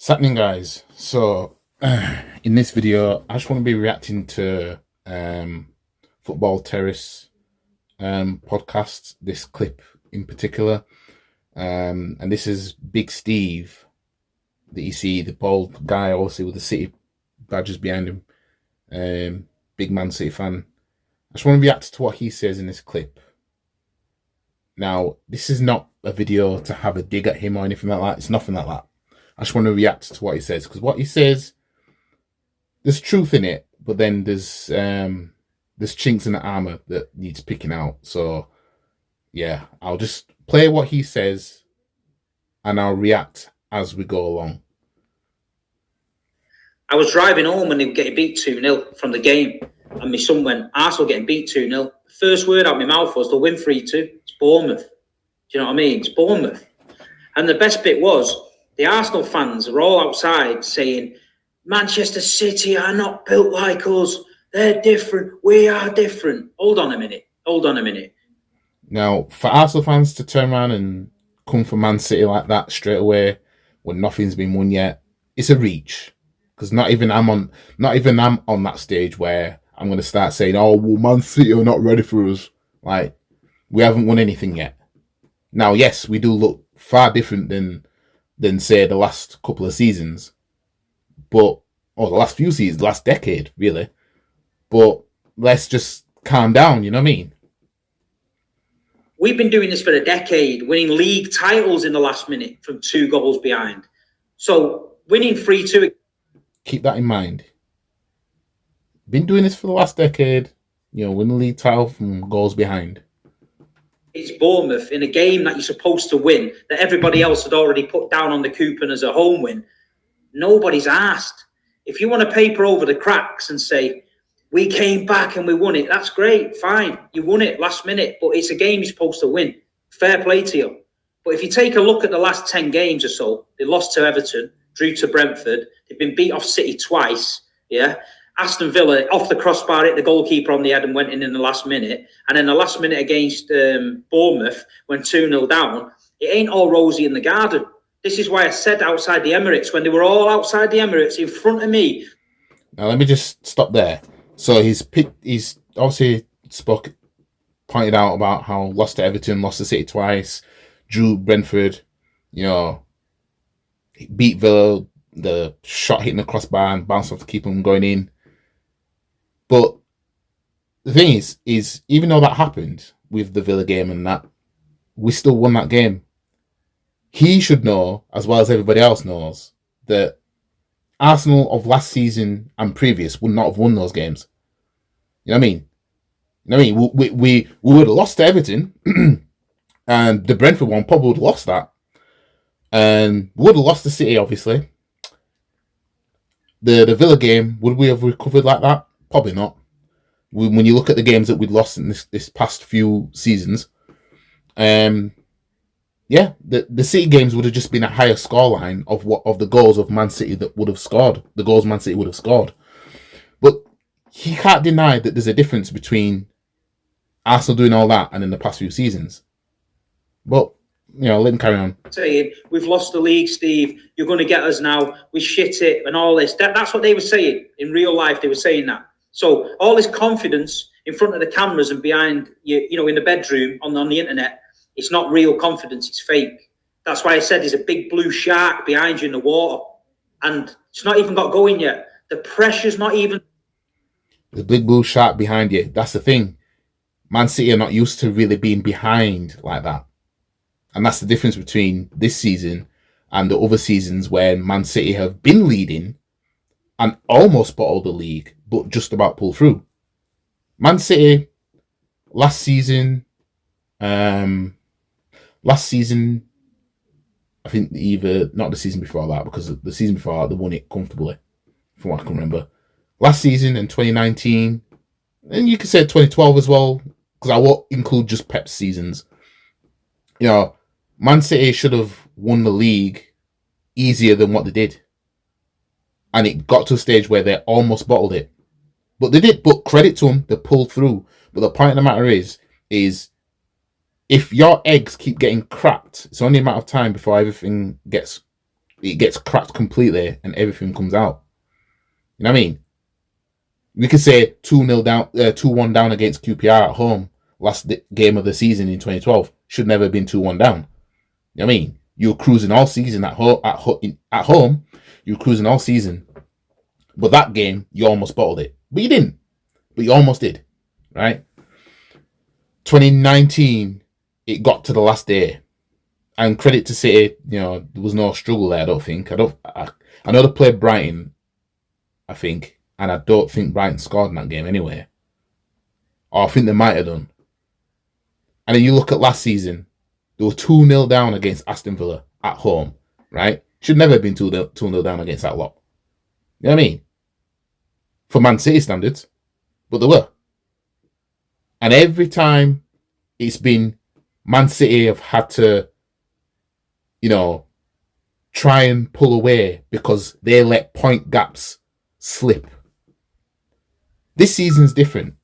What's happening, guys? So, in this video, I just want to be reacting to Football Terrace podcast, this clip in particular. And this is Big Steve that you see, the bald guy, obviously, with the City badges behind him. Big Man City fan. I just want to react to what he says in this clip. Now, this is not a video to have a dig at him or anything like that. It's nothing like that. I just want to react to what he says, because what he says, there's truth in it, but then there's chinks in the armor that needs picking out. So yeah, I'll just play what he says and I'll react as we go along. I was driving home and they were getting beat 2-0 from the game, and my son went, Arsenal getting beat 2-0. First word out of my mouth was, they'll win 3-2. It's Bournemouth. Do you know what I mean? It's Bournemouth. And the best bit was, the Arsenal fans are all outside saying, Manchester City are not built like us. They're different. We are different. Hold on a minute. Now, for Arsenal fans to turn around and come for Man City like that straight away when nothing's been won yet, it's a reach. Because not even I'm on that stage where I'm going to start saying, oh, well, Man City are not ready for us. Like, we haven't won anything yet. Now, yes, we do look far different than say the last couple of seasons, or the last few seasons, last decade, really. But let's just calm down, you know what I mean? We've been doing this for a decade, winning league titles in the last minute from 2 goals behind. So winning 3-2. Keep that in mind. Been doing this for the last decade, winning the league title from goals behind. It's Bournemouth in a game that you're supposed to win, that everybody else had already put down on the coupon as a home win. Nobody's asked. If you want to paper over the cracks and say, we came back and we won it, that's great, fine. You won it last minute, but it's a game you're supposed to win. Fair play to you. But if you take a look at the last 10 games or so, they lost to Everton, drew to Brentford, they've been beat off City twice, yeah? Aston Villa off the crossbar, hit the goalkeeper on the head and went in the last minute. And then the last minute against Bournemouth, when 2-0 down, it ain't all rosy in the garden. This is why I said outside the Emirates, when they were all outside the Emirates in front of me. Now, let me just stop there. So he's obviously pointed out about how lost to Everton, lost to City twice, drew Brentford, beat Villa, the shot hitting the crossbar and bounced off the keeper and going in. But the thing is even though that happened with the Villa game and that, we still won that game. He should know, as well as everybody else knows, that Arsenal of last season and previous would not have won those games. You know what I mean? We would have lost to Everton, and the Brentford one probably would have lost that. And we would have lost to City, obviously. The Villa game, would we have recovered like that? Probably not. When you look at the games that we'd lost in this past few seasons, the City games would have just been a higher scoreline of the goals of Man City that would have scored. The goals Man City would have scored. But he can't deny that there's a difference between Arsenal doing all that and in the past few seasons. But let him carry on. Saying, we've lost the league, Steve. You're going to get us now. We shit it and all this. That's what they were saying. In real life, they were saying that. So all this confidence in front of the cameras and behind, in the bedroom, on the internet, it's not real confidence. It's fake. That's why I said there's a big blue shark behind you in the water. And it's not even got going yet. The pressure's not even... The big blue shark behind you. That's the thing. Man City are not used to really being behind like that. And that's the difference between this season and the other seasons where Man City have been leading and almost bottled the league, but just about pulled through. Man City, last season, I think not the season before that, because the season before that, they won it comfortably, from what I can remember. Last season in 2019, and you could say 2012 as well, because I won't include just Pep's seasons. Man City should have won the league easier than what they did. And it got to a stage where they almost bottled it. But they did. But credit to them, they pulled through. But the point of the matter is if your eggs keep getting cracked, it's only a matter of time before everything gets it gets cracked completely and everything comes out. You know what I mean? We could say 2-0 down, 2-1 down against QPR at home last game of the season in 2012. Should never have been 2-1 down. You know what I mean? You were cruising all season at home. You were cruising all season. But that game, you almost bottled it. But you didn't. But you almost did. Right? 2019, it got to the last day. And credit to City, there was no struggle there, I don't think. I know they played Brighton, I think. And I don't think Brighton scored in that game anyway. Or I think they might have done. And then you look at last season, they were 2-0 down against Aston Villa at home, right? Should never have been 2-0 down against that lot. You know what I mean? For Man City standards. But they were. And every time it's been Man City have had to, try and pull away because they let point gaps slip. This season's different.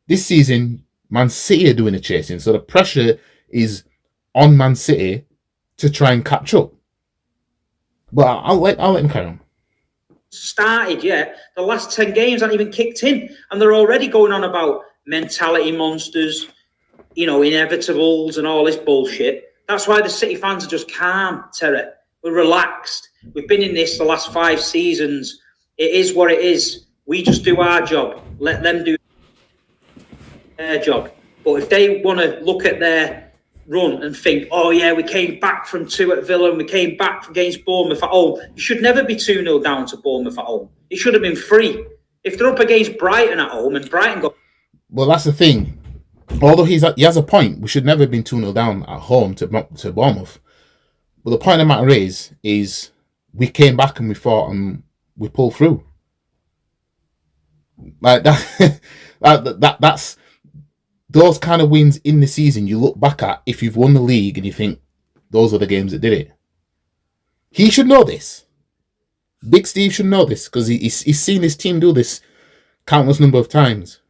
This season, Man City are doing the chasing, so the pressure is on Man City to try and catch up. But I'll let him carry on. Started yet. The last 10 games haven't even kicked in, and they're already going on about mentality monsters, inevitables and all this bullshit. That's why the City fans are just calm, Terry. We're relaxed. We've been in this the last 5 seasons. It is what it is. We just do our job. Let them do their job. But if they want to look at their run and think, oh yeah, we came back from 2 at Villa and we came back against Bournemouth at home. You should never be 2-0 down to Bournemouth at home. It should have been 3. If they're up against Brighton at home and Brighton got... Well, that's the thing. Although he has a point, we should never have been 2-0 down at home to Bournemouth. But the point of the matter is we came back and we fought and we pulled through. Like that, that's those kind of wins in the season you look back at if you've won the league and you think those are the games that did it. He should know this. Big Steve should know this because he's seen his team do this countless number of times.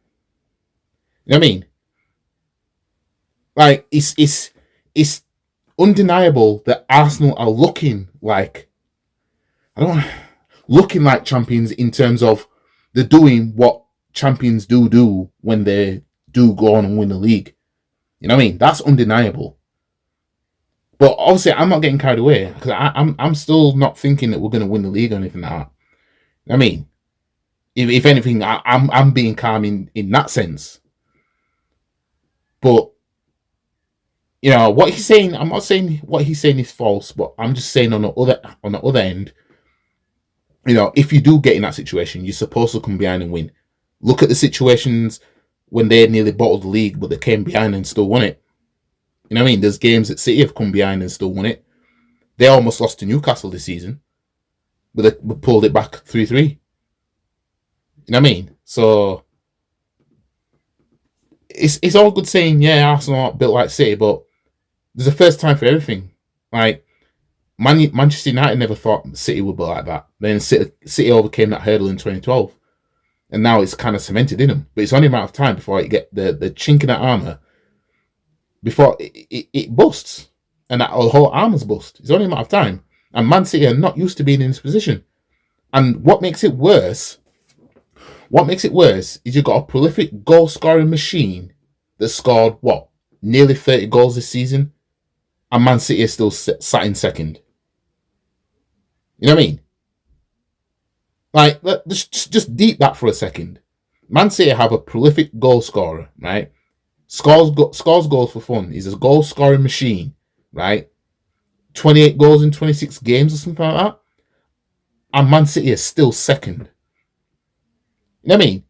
You know what I mean? Like it's undeniable that Arsenal are looking like champions in terms of they're doing what champions do when they do go on and win the league. You know what I mean? That's undeniable. But obviously, I'm not getting carried away because I'm still not thinking that we're going to win the league or anything like that. I mean, if anything, I'm being calm in that sense. But what he's saying, I'm not saying what he's saying is false, but I'm just saying on the other end, if you do get in that situation, you're supposed to come behind and win. Look at the situations when they nearly bottled the league, but they came behind and still won it. You know what I mean? There's games that City have come behind and still won it. They almost lost to Newcastle this season, but they pulled it back 3-3. You know what I mean? So it's all good saying, yeah, Arsenal aren't built like City, but there's a first time for everything. Like Manchester United never thought City would be like that. Then City overcame that hurdle in 2012. And now it's kind of cemented in them. But it's only a matter of time before it get the chink in that armour, before it busts. And that whole armour's bust. It's only a matter of time. And Man City are not used to being in this position. And what makes it worse is you've got a prolific goal-scoring machine that scored, nearly 30 goals this season. And Man City is still sat in second. You know what I mean? Like, just deep that for a second. Man City have a prolific goal scorer, right? Scores goals for fun. He's a goal scoring machine, right? 28 goals in 26 games or something like that. And Man City is still second. You know what I mean?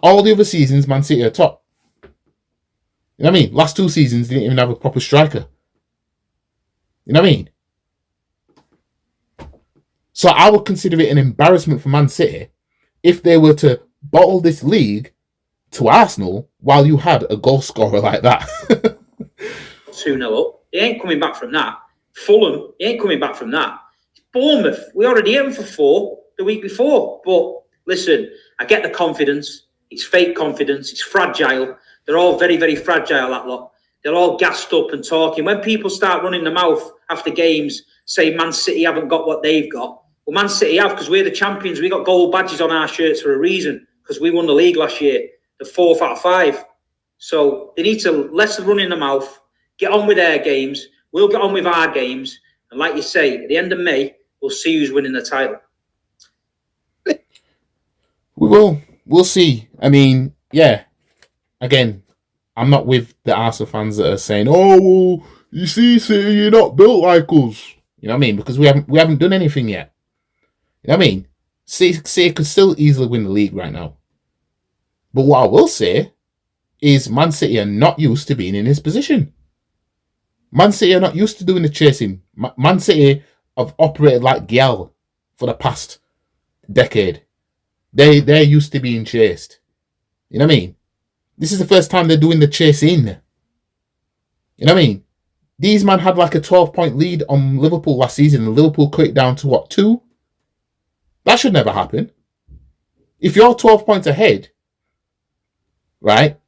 All the other seasons, Man City are top. You know what I mean? Last 2 seasons, they didn't even have a proper striker. You know what I mean? So I would consider it an embarrassment for Man City if they were to bottle this league to Arsenal while you had a goal scorer like that. 2-0 up. He ain't coming back from that. Fulham, he ain't coming back from that. Bournemouth, we already hit him for 4 the week before. But listen, I get the confidence. It's fake confidence. It's fragile. They're all very, very fragile, that lot. they're all gassed up and talking. When people start running their mouth after games, say Man City haven't got what they've got. Well, Man City have, because we're the champions. We got gold badges on our shirts for a reason, because we won the league last year, the 4th out of 5. So they need to less running their mouth, get on with their games. We'll get on with our games. And like you say, at the end of May, we'll see who's winning the title. We will. We'll see. I mean, yeah. Again, I'm not with the Arsenal fans that are saying, "Oh, well, you see, City, you're not built like us." You know what I mean? Because we haven't done anything yet. You know what I mean? City could still easily win the league right now. But what I will say is Man City are not used to being in this position. Man City are not used to doing the chasing. Man City have operated like Gyal for the past decade. They're used to being chased. You know what I mean? This is the first time they're doing the chasing. You know what I mean? These men had like a 12-point lead on Liverpool last season, and Liverpool cut it down to what, 2? That should never happen. If you're 12 points ahead, right,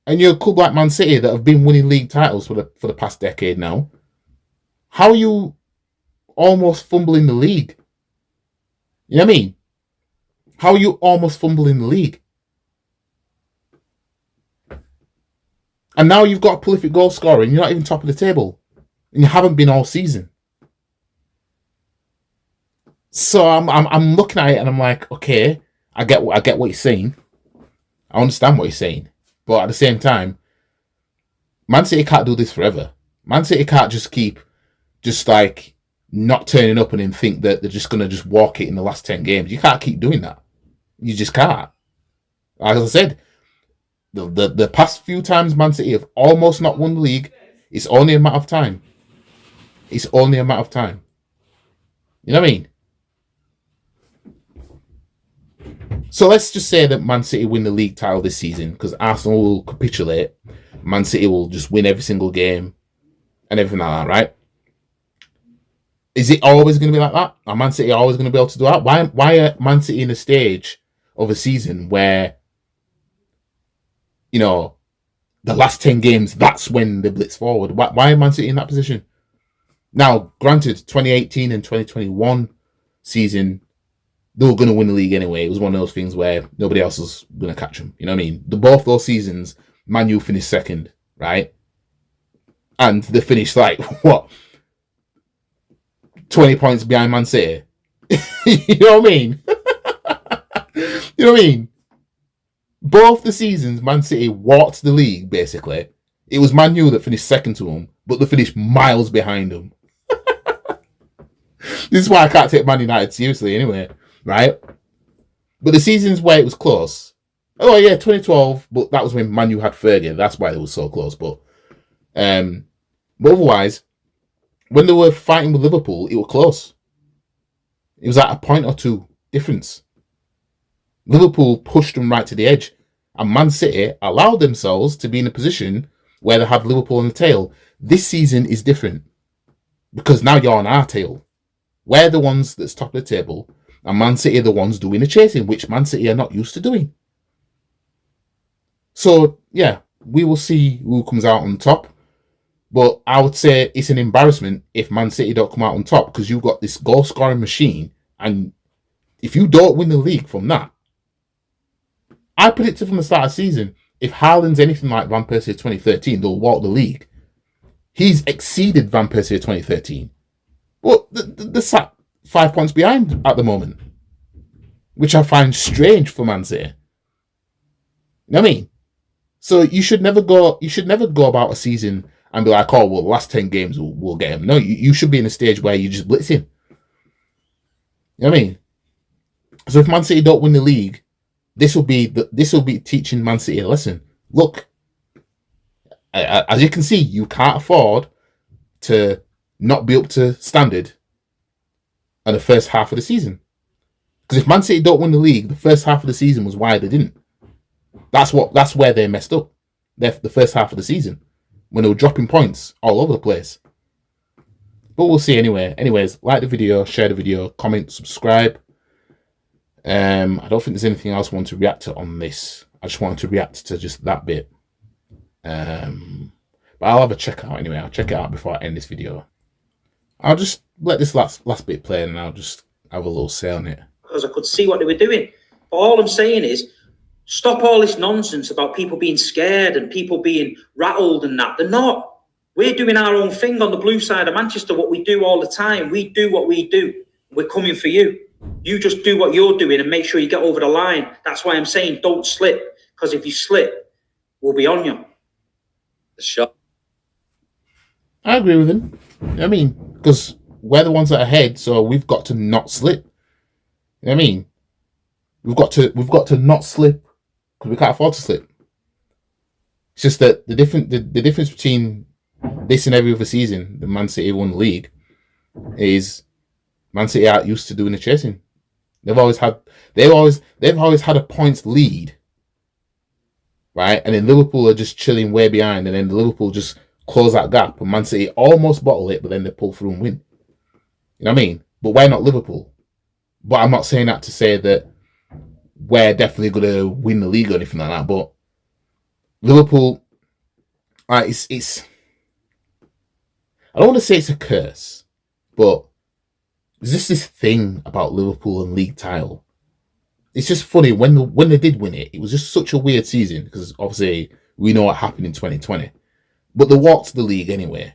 and you're a club like Man City that have been winning league titles for the past decade now, how are you almost fumbling the league? You know what I mean? How are you almost fumbling the league? And now you've got a prolific goal scorer and you're not even top of the table. And you haven't been all season. So I'm looking at it and I'm like, okay, I get what you're saying. I understand what you're saying. But at the same time, Man City can't do this forever. Man City can't just keep like not turning up and then think that they're just gonna just walk it in the last 10 games. You can't keep doing that. You just can't. As I said, the past few times Man City have almost not won the league, it's only a matter of time. It's only a matter of time. You know what I mean? So let's just say that Man City win the league title this season, because Arsenal will capitulate. Man City will just win every single game and everything like that, right? Is it always going to be like that? Are Man City always going to be able to do that? Why are Man City in a stage of a season where, you know, the last 10 games, that's when they blitz forward? Why are Man City in that position? Now, granted, 2018 and 2021 season, they were going to win the league anyway. It was one of those things where nobody else was going to catch them. You know what I mean? Both those seasons, Man U finished second, right? And they finished like, what? 20 points behind Man City. You know what I mean? You know what I mean? Both the seasons, Man City walked the league, basically. It was Man U that finished second to them, but they finished miles behind them. This is why I can't take Man United seriously anyway, right? But the seasons where it was close, oh yeah, 2012, but that was when Man U had Fergie. That's why they were so close. But otherwise, when they were fighting with Liverpool, it was close. It was at a point or two difference. Liverpool pushed them right to the edge, and Man City allowed themselves to be in a position where they had Liverpool on the tail. This season is different because now you're on our tail. We're the ones that's top of the table, and Man City are the ones doing the chasing, which Man City are not used to doing. So, yeah, we will see who comes out on top. But I would say it's an embarrassment if Man City don't come out on top, because you've got this goal-scoring machine, and if you don't win the league from that, I predicted from the start of the season, if Haaland's anything like Van Persie of 2013, they'll walk the league. He's exceeded Van Persie of 2013. But they're sat 5 points behind at the moment, which I find strange for Man City. You know what I mean? So you should never go about a season and be like, oh, well, the last 10 games we'll get him. No, you should be in a stage where you're just blitzing. You know what I mean? So if Man City don't win the league, this will be teaching Man City a lesson. Look, as you can see, you can't afford to not be up to standard in the first half of the season. Because if Man City don't win the league, the first half of the season was why they didn't. That's where they messed up. The first half of the season, when they were dropping points all over the place. But we'll see anyway. Anyways, like the video, share the video, comment, subscribe. I don't think there's anything else I want to react to on this. I just wanted to react to just that bit. But I'll have a check out anyway. I'll check it out before I end this video. I'll just let this last bit play and I'll just have a little say on it. Because I could see what they were doing. But all I'm saying is, stop all this nonsense about people being scared and people being rattled and that. They're not. We're doing our own thing on the blue side of Manchester, what we do all the time. We do what we do. We're coming for you. You just do what you're doing and make sure you get over the line. That's why I'm saying don't slip. Because if you slip, we'll be on you. The shot. I agree with him. I mean, because we're the ones that are ahead, so we've got to not slip. You know what I mean? We've got to not slip because we can't afford to slip. It's just that the difference between this and every other season, the Man City won the league, is Man City aren't used to doing the chasing. They've always had a points lead, right? And then Liverpool are just chilling way behind, and then Liverpool just close that gap, and Man City almost bottle it, but then they pull through and win. You know what I mean? But we're not Liverpool. But I'm not saying that to say that we're definitely going to win the league or anything like that. But Liverpool, it's I don't want to say it's a curse, but there's just this thing about Liverpool and league title. It's just funny when they did win it. It was just such a weird season because obviously we know what happened in 2020. But they walked the league anyway.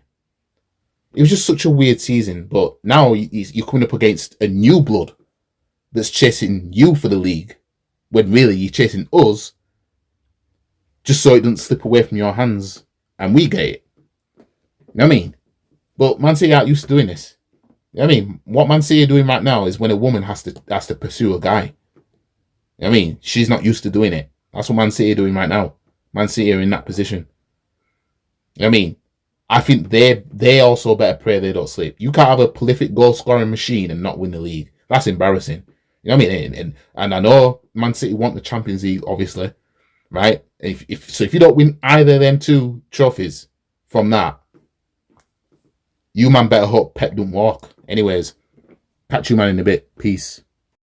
It was just such a weird season. But now you're coming up against a new blood that's chasing you for the league, when really you're chasing us just so it doesn't slip away from your hands and we get it. You know what I mean? But Man City aren't used to doing this. You know what I mean? What Man City are doing right now is when a woman has to pursue a guy. You know what I mean? She's not used to doing it. That's what Man City are doing right now. Man City are in that position. You know what I mean? I think they also better pray they don't slip. You can't have a prolific goal scoring machine and not win the league. That's embarrassing. You know what I mean? And I know Man City want the Champions League, obviously, right? If you don't win either of them two trophies from that, you man better hope Pep don't walk. Anyways, catch you man in a bit. Peace.